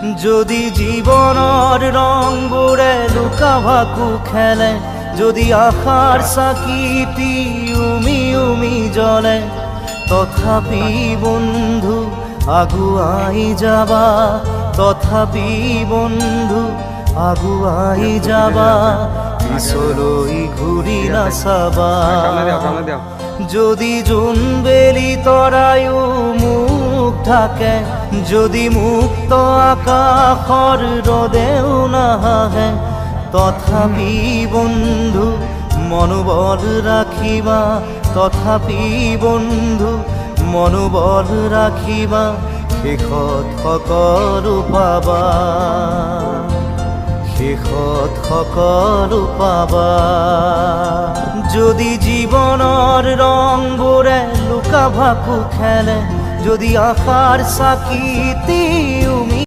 যদি জীবনৰ ৰংবোৰে লুকা ভাকু খেলে, যদি আশাৰ চাকিটি উমি উমি জ্বলে, তথাপি বন্ধু আগুৱাই যাবা, তথাপি বন্ধু আগুৱাই যাবা, পিছলৈ ঘূৰি নাচাবা। যদি জোনবেলি তৰায়ো মুখ ঢাকে, যদি মুক্ত আকাশৰ ৰদেও নাহে, তথাপি বন্ধু মনোবল ৰাখিবা, তথাপি বন্ধু মনোবল ৰাখিবা, শেষত সকলো পাবা, শেষত সকলো পাবা। যদি জীৱনৰ ৰংবোৰে লুকা ভাকু খেলে, যদি আশাৰ চাকিটি